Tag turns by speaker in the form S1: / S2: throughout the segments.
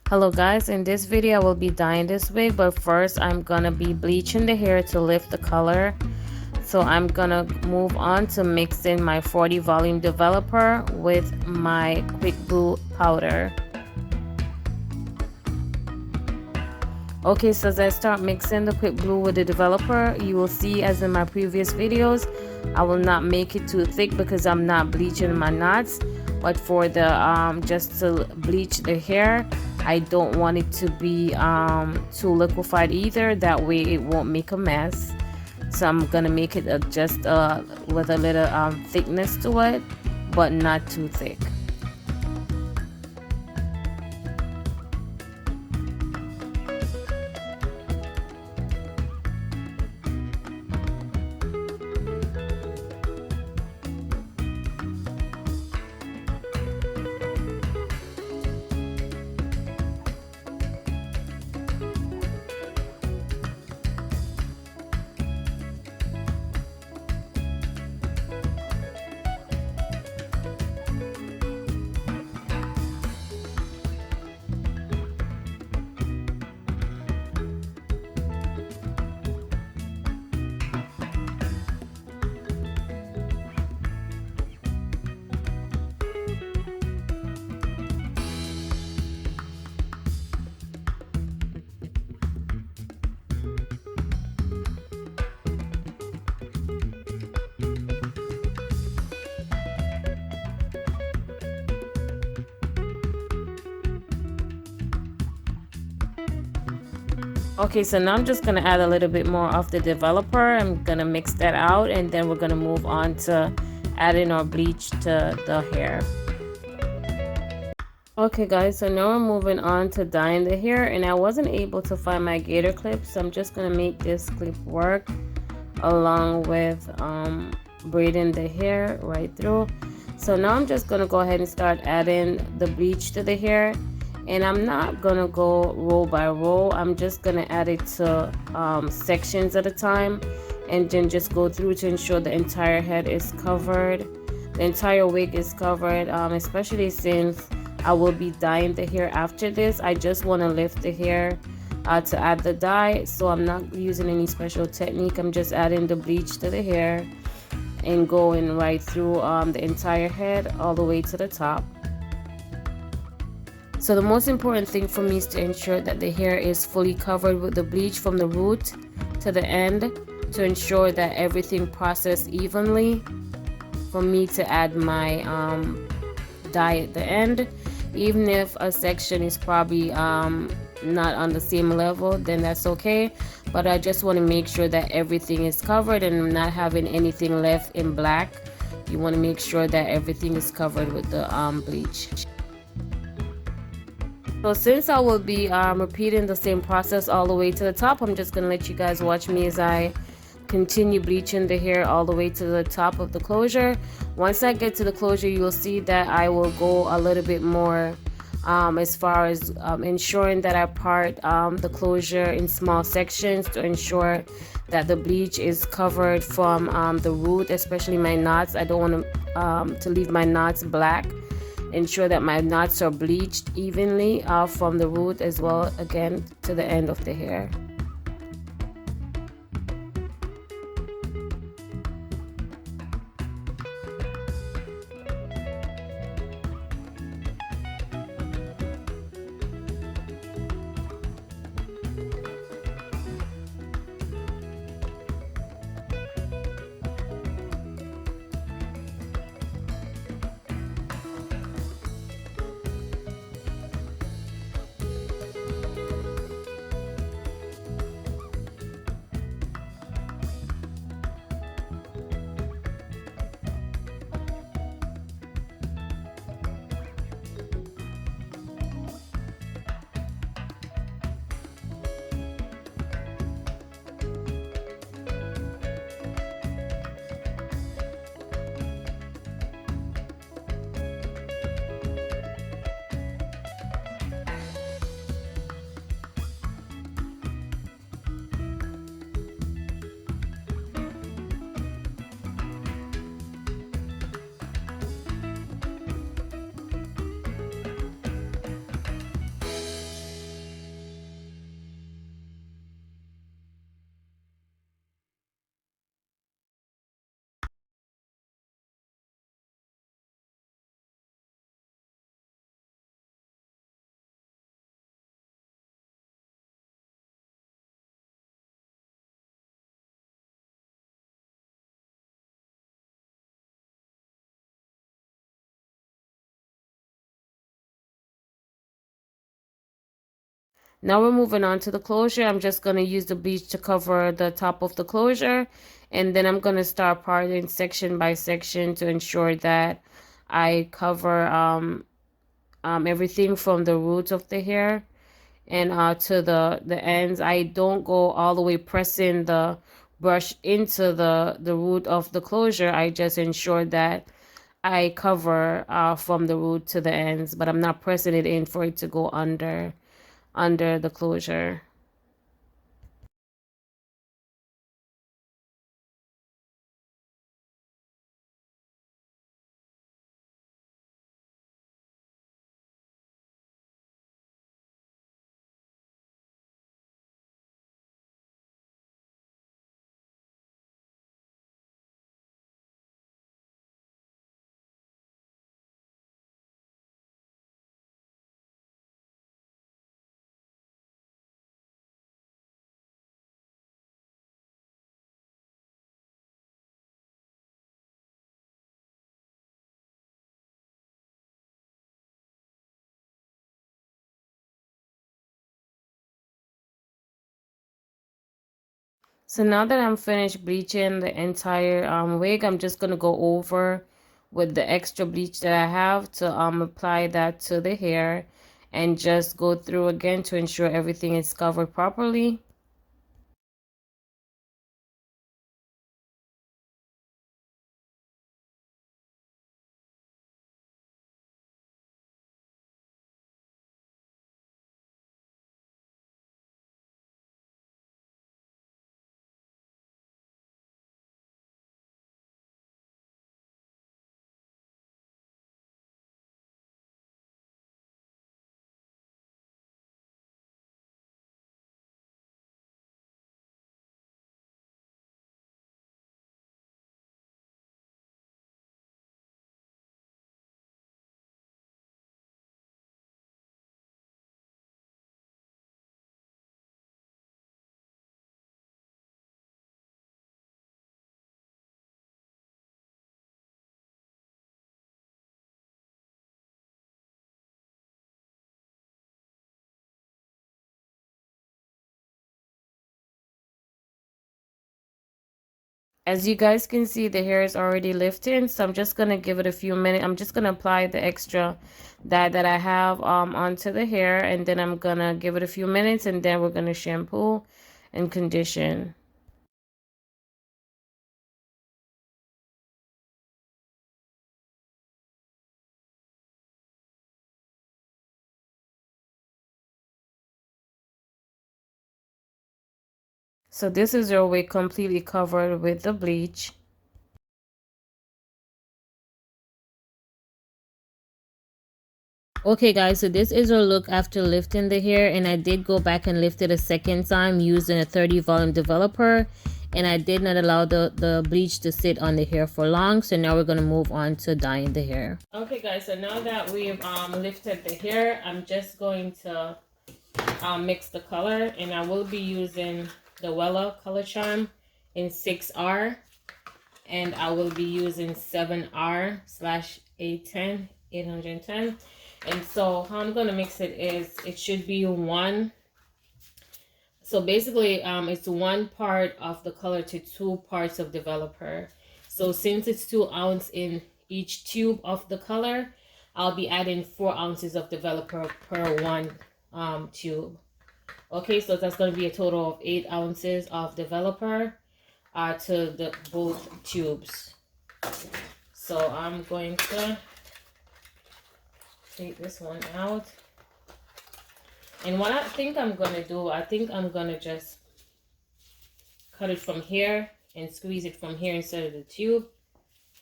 S1: Hello guys, in this video I will be dyeing this wig, but first I'm gonna be bleaching the hair to lift the color. So I'm gonna move on to mixing my 40 volume developer with my quick blue powder. Okay, so as I start mixing the quick blue with the developer, you will see, as in my previous videos, I will not make it too thick because I'm not bleaching my knots. But for the just to bleach the hair, I don't want it to be too liquefied either. That way it won't make a mess. So I'm gonna make it just with a little thickness to it, but not too thick. Okay, so now I'm just gonna add a little bit more of the developer. I'm gonna mix that out, and then we're gonna move on to adding our bleach to the hair. Okay guys, so now we're moving on to dyeing the hair, and I wasn't able to find my gator clip, so I'm just gonna make this clip work along with braiding the hair right through. So now I'm just gonna go ahead and start adding the bleach to the hair, and I'm not gonna go row by row. I'm just gonna add it to sections at a time, and then just go through to ensure the entire head is covered, the entire wig is covered, especially since I will be dyeing the hair after this. I just want to lift the hair to add the dye, so I'm not using any special technique. I'm just adding the bleach to the hair and going right through the entire head all the way to the top. So the most important thing for me is to ensure that the hair is fully covered with the bleach from the root to the end, to ensure that everything processed evenly for me to add my dye at the end. Even if a section is probably not on the same level, then that's okay, but I just want to make sure that everything is covered and I'm not having anything left in black. You want to make sure that everything is covered with the bleach. So since I will be repeating the same process all the way to the top, I'm just going to let you guys watch me as I continue bleaching the hair all the way to the top of the closure. Once I get to the closure, you will see that I will go a little bit more as far as ensuring that I part the closure in small sections to ensure that the bleach is covered from the root, especially my knots. I don't want to leave my knots black. Ensure that my knots are bleached evenly from the root as well, again, to the end of the hair. Now we're moving on to the closure. I'm just going to use the bleach to cover the top of the closure. And then I'm going to start parting section by section to ensure that I cover everything from the roots of the hair and to the ends. I don't go all the way pressing the brush into the root of the closure. I just ensure that I cover from the root to the ends, but I'm not pressing it in for it to go under the closure. So now that I'm finished bleaching the entire wig, I'm just gonna go over with the extra bleach that I have to apply that to the hair and just go through again to ensure everything is covered properly. As you guys can see, the hair is already lifting, so I'm just gonna give it a few minutes. I'm just gonna apply the extra dye that I have onto the hair, and then I'm gonna give it a few minutes, and then we're gonna shampoo and condition. So this is your wig completely covered with the bleach. Okay guys, so this is our look after lifting the hair, and I did go back and lift it a second time using a 30 volume developer, and I did not allow the bleach to sit on the hair for long. So now we're going to move on to dyeing the hair. Okay guys, so now that we've lifted the hair, I'm just going to mix the color, and I will be using the Wella color charm in 6R, and I will be using 7R slash 810. And so how I'm going to mix it is, it should be one. So basically, it's 1 part of the color to 2 parts of developer. So since it's 2 ounces in each tube of the color, I'll be adding 4 ounces of developer per 1 tube. Okay, so that's going to be a total of 8 ounces of developer to the both tubes. So I'm going to take this one out. And what I think I'm going to do, I think I'm going to just cut it from here and squeeze it from here instead of the tube.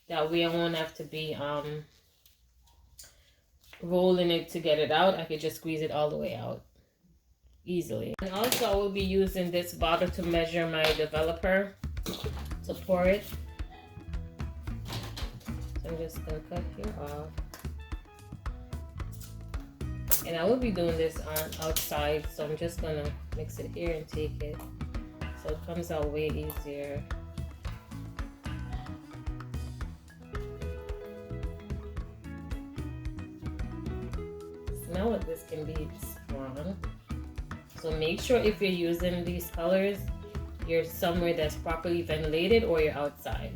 S1: That way I won't have to be rolling it to get it out. I could just squeeze it all the way out easily. And also I will be using this bottle to measure my developer, to pour it. So I'm just going to cut here off. And I will be doing this on outside, so I'm just going to mix it here and take it. So it comes out way easier. Smell of this can be strong. So make sure if you're using these colors, you're somewhere that's properly ventilated or you're outside.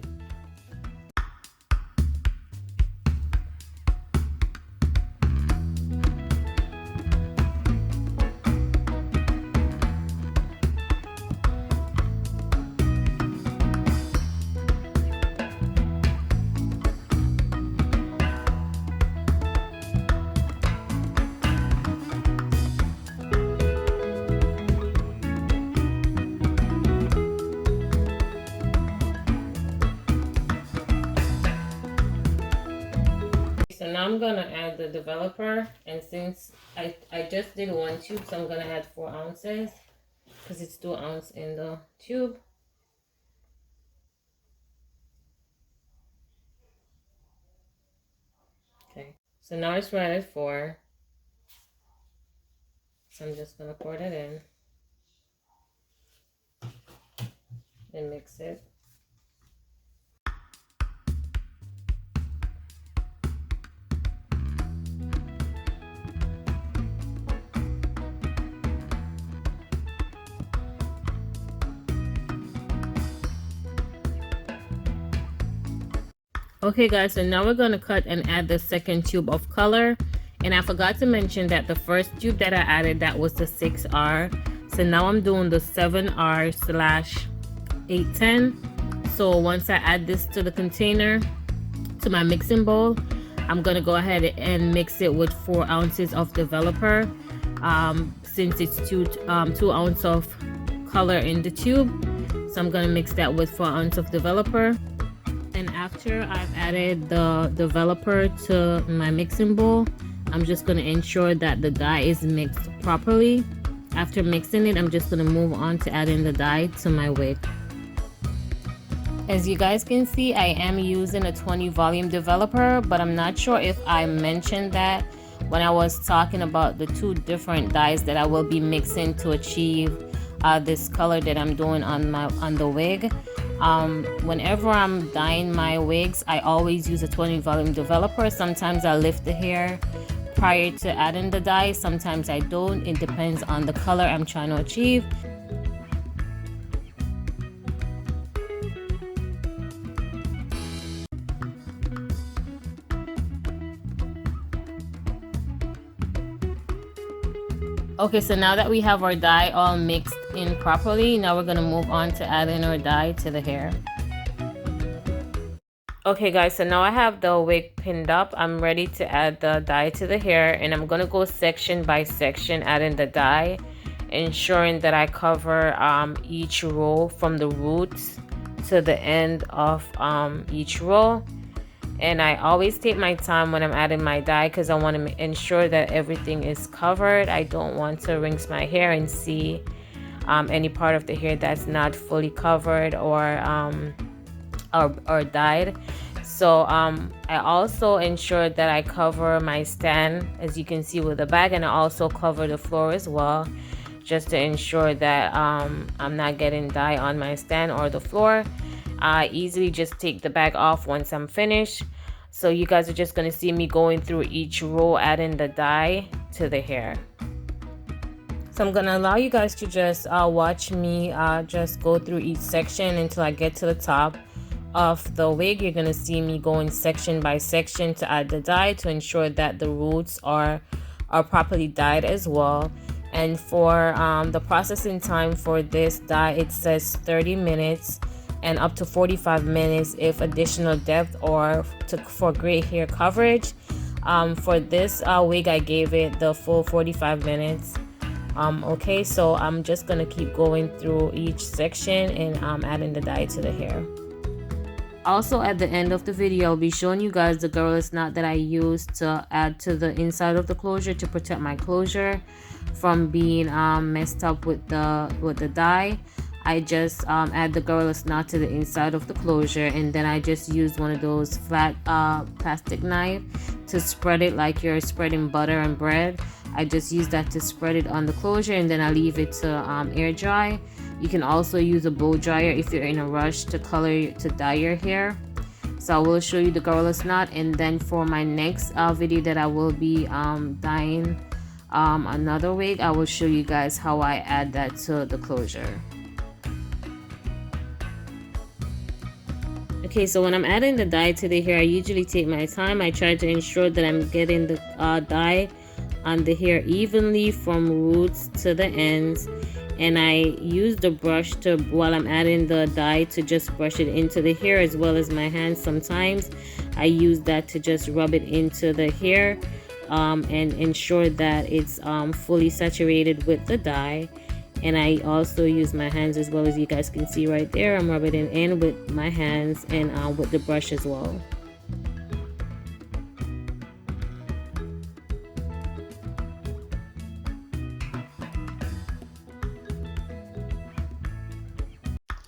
S1: So now I'm gonna add the developer, and since I just did 1 tube, so I'm gonna add 4 ounces because it's 2 ounces in the tube. Okay, so now it's right at 4. So I'm just gonna pour that in and mix it. Okay guys, so now we're going to cut and add the second tube of color. And I forgot to mention that the first tube that I added, that was the 6R. So now I'm doing the 7R/810. So once I add this to the container, to my mixing bowl, I'm going to go ahead and mix it with 4 ounces of developer. Since it's 2 ounces of color in the tube. So I'm going to mix that with 4 ounces of developer. And after I've added the developer to my mixing bowl, I'm just going to ensure that the dye is mixed properly. After mixing it, I'm just going to move on to adding the dye to my wig. As you guys can see, I am using a 20 volume developer, but I'm not sure if I mentioned that when I was talking about the 2 different dyes that I will be mixing to achieve this color that I'm doing on the wig. Whenever I'm dyeing my wigs, I always use a 20 volume developer. Sometimes I lift the hair prior to adding the dye, sometimes I don't. It depends on the color I'm trying to achieve. Okay, so now that we have our dye all mixed in properly, now we're going to move on to adding our dye to the hair. Okay guys, so now I have the wig pinned up. I'm ready to add the dye to the hair, and I'm going to go section by section adding the dye, ensuring that I cover each row from the roots to the end of each row. And I always take my time when I'm adding my dye because I want to ensure that everything is covered. I don't want to rinse my hair and see any part of the hair that's not fully covered or dyed. So I also ensure that I cover my stand, as you can see, with the bag, and I also cover the floor as well, just to ensure that I'm not getting dye on my stand or the floor. I easily just take the bag off once I'm finished. So you guys are just going to see me going through each row, adding the dye to the hair. So I'm going to allow you guys to just watch me just go through each section until I get to the top of the wig. You're going to see me going section by section to add the dye to ensure that the roots are properly dyed as well. And for the processing time for this dye, it says 30 minutes and up to 45 minutes if additional depth or for great hair coverage. For this wig, I gave it the full 45 minutes. Okay, so I'm just gonna keep going through each section and adding the dye to the hair. Also, at the end of the video, I'll be showing you guys the girl's knot that I used to add to the inside of the closure to protect my closure from being messed up with the dye. I just add the girl's knot to the inside of the closure, and then I just used one of those flat plastic knife to spread it like you're spreading butter and bread. I just use that to spread it on the closure, and then I leave it to air dry. You can also use a blow dryer if you're in a rush to dye your hair. So I will show you the girl's knot, and then for my next video that I will be dyeing another wig, I will show you guys how I add that to the closure. Okay, so when I'm adding the dye to the hair, I usually take my time. I try to ensure that I'm getting the dye on the hair evenly from roots to the ends, and I use the brush to, while I'm adding the dye, to just brush it into the hair, as well as my hands. Sometimes I use that to just rub it into the hair and ensure that it's fully saturated with the dye. And I also use my hands, as well, as you guys can see right there. I'm rubbing it in with my hands and with the brush as well.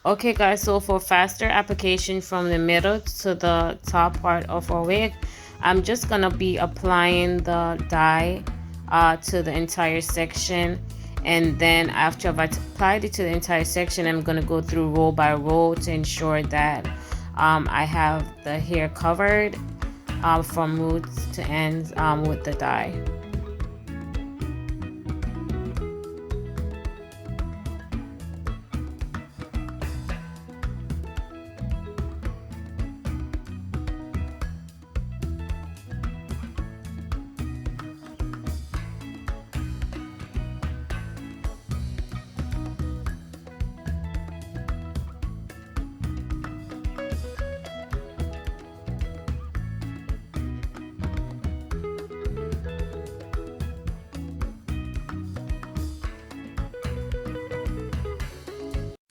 S1: Okay guys, so for faster application from the middle to the top part of our wig, I'm just gonna be applying the dye to the entire section. And then after I've applied it to the entire section, I'm gonna go through row by row to ensure that I have the hair covered from roots to ends with the dye.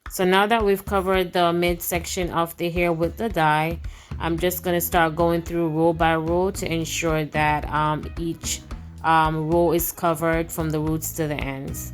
S1: So now that we've covered the midsection of the hair with the dye, I'm just going to start going through row by row to ensure that each row is covered from the roots to the ends.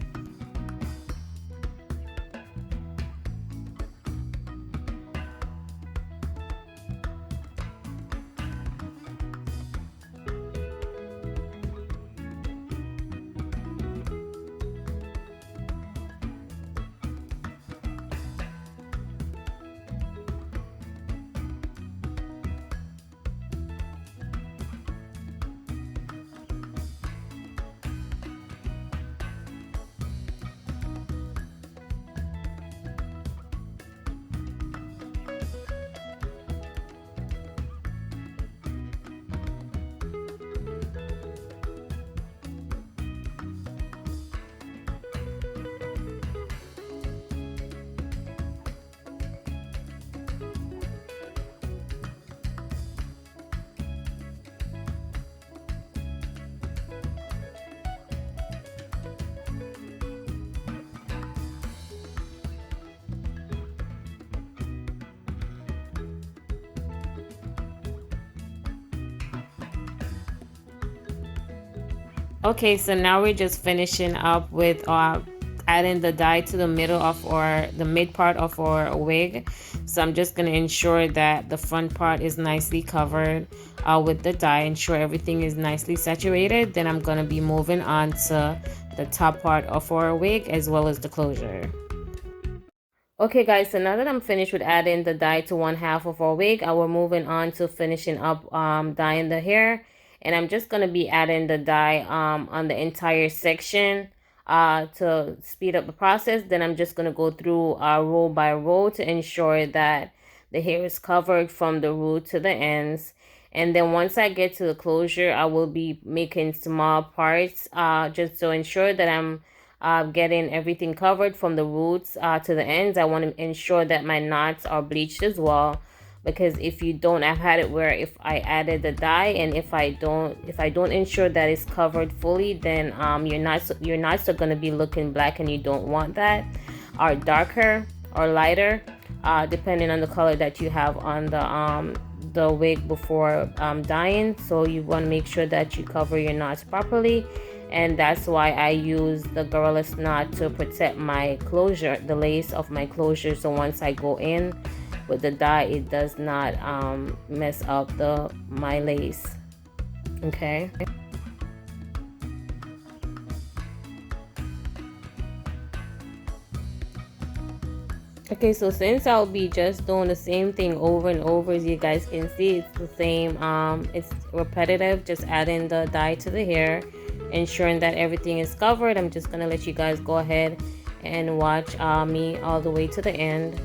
S1: Okay, so now we're just finishing up with adding the dye to the middle of the mid part of our wig. So I'm just going to ensure that the front part is nicely covered with the dye, ensure everything is nicely saturated. Then I'm going to be moving on to the top part of our wig, as well as the closure. Okay guys, so now that I'm finished with adding the dye to one half of our wig, I will moving on to finishing up dyeing the hair. And I'm just going to be adding the dye on the entire section to speed up the process. Then I'm just going to go through row by row to ensure that the hair is covered from the root to the ends. And then once I get to the closure, I will be making small parts just to ensure that I'm getting everything covered from the roots to the ends. I want to ensure that my knots are bleached as well, because if you don't, I've had it where if I added the dye and if I don't ensure that it's covered fully, then your knots are going to be looking black, and you don't want that, or darker or lighter, depending on the color that you have on the wig before dyeing. So you want to make sure that you cover your knots properly. And that's why I use the Gorillaz knot to protect my closure, the lace of my closure. So once I go in with the dye, it does not mess up my lace. Okay. Okay, so since I'll be just doing the same thing over and over, as you guys can see, it's the same, it's repetitive, just adding the dye to the hair, ensuring that everything is covered. I'm just gonna let you guys go ahead and watch me all the way to the end.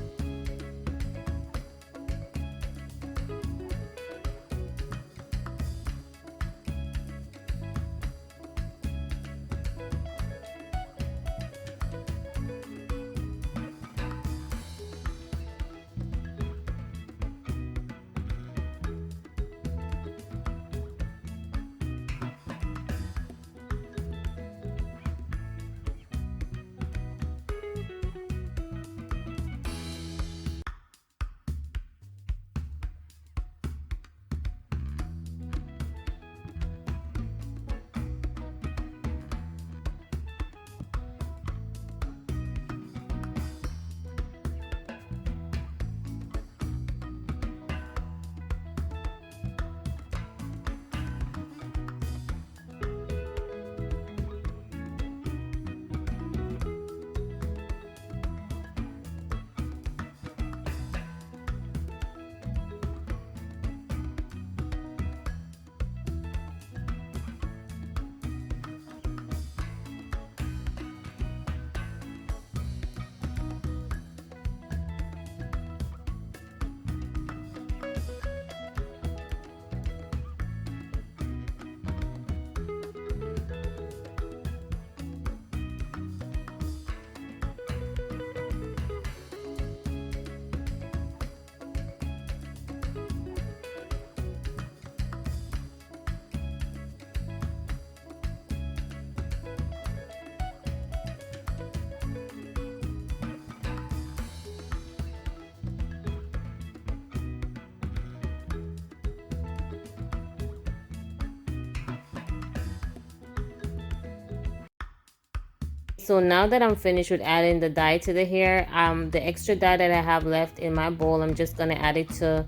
S1: So now that I'm finished with adding the dye to the hair, the extra dye that I have left in my bowl, I'm just gonna add it to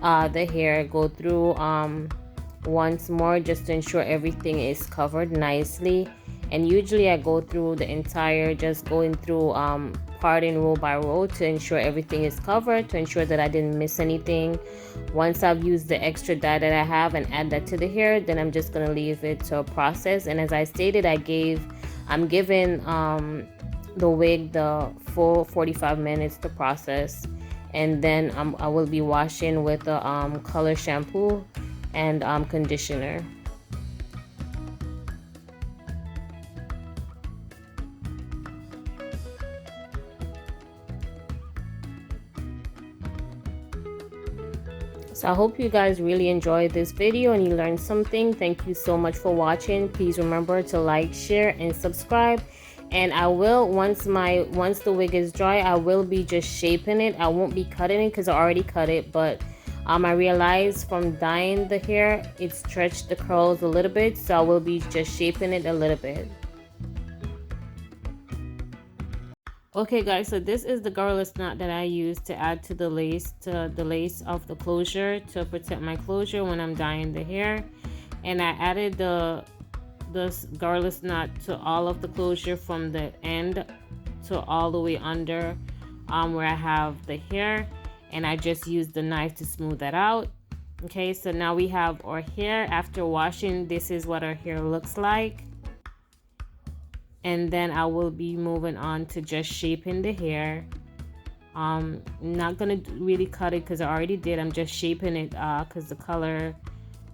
S1: the hair. Go through once more just to ensure everything is covered nicely. And usually I go through the entire, just going through parting row by row to ensure everything is covered, to ensure that I didn't miss anything. Once I've used the extra dye that I have and add that to the hair, then I'm just gonna leave it to process. And as I stated, I'm giving the wig the full 45 minutes to process, and then I will be washing with the color shampoo and conditioner. So I hope you guys really enjoyed this video and you learned something. Thank you so much for watching. Please remember to like, share, and subscribe. And I will, once the wig is dry, I will be just shaping it. I won't be cutting it because I already cut it, but I realized from dyeing the hair, it stretched the curls a little bit, so I will be just shaping it a little bit. Okay guys, so this is the garlic knot that I use to add to the lace of the closure to protect my closure when I'm dyeing the hair. And I added this garlic knot to all of the closure from the end to all the way under where I have the hair, and I just used the knife to smooth that out. Okay, so now we have our hair. After washing, this is what our hair looks like. And then I will be moving on to just shaping the hair. Not gonna really cut it because I already did. I'm just shaping it because the color,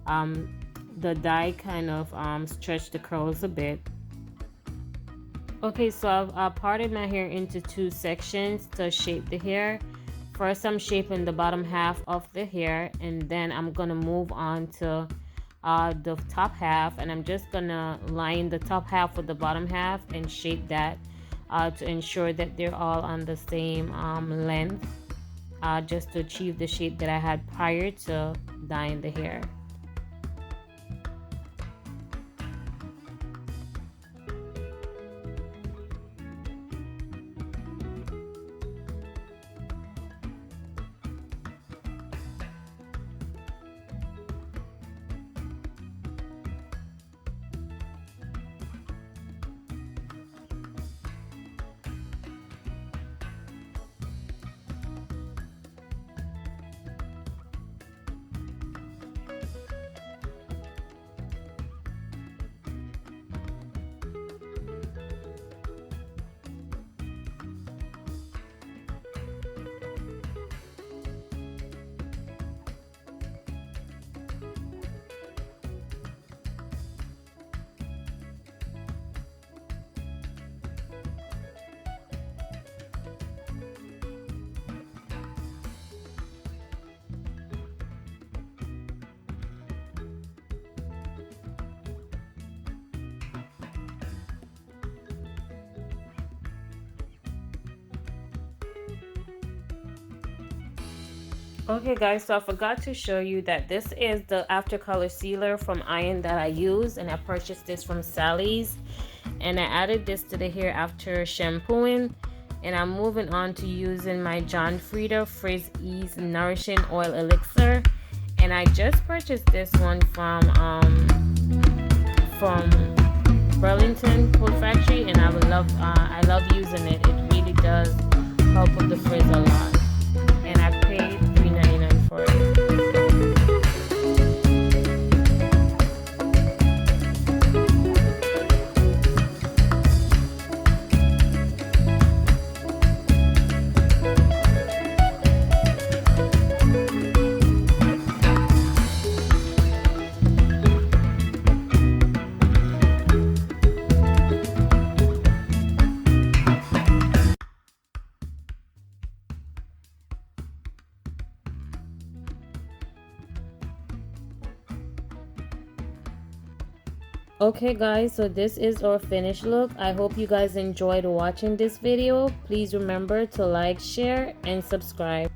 S1: the dye kind of stretched the curls a bit. Okay, so I've parted my hair into two sections to shape the hair. First, I'm shaping the bottom half of the hair, and then I'm gonna move on to the top half, and I'm just gonna line the top half with the bottom half and shape that to ensure that they're all on the same length, just to achieve the shape that I had prior to dyeing the hair. Okay guys, so I forgot to show you that this is the after color sealer from Iron that I use, and I purchased this from Sally's, and I added this to the hair after shampooing. And I'm moving on to using my John Frieda Frizz Ease Nourishing Oil Elixir, and I just purchased this one from Burlington Coat Factory, and I love using it. It really does help with the frizz a lot, and I paid $3.99 for it. Okay guys, so this is our finished look. I hope you guys enjoyed watching this video. Please remember to like, share, and subscribe.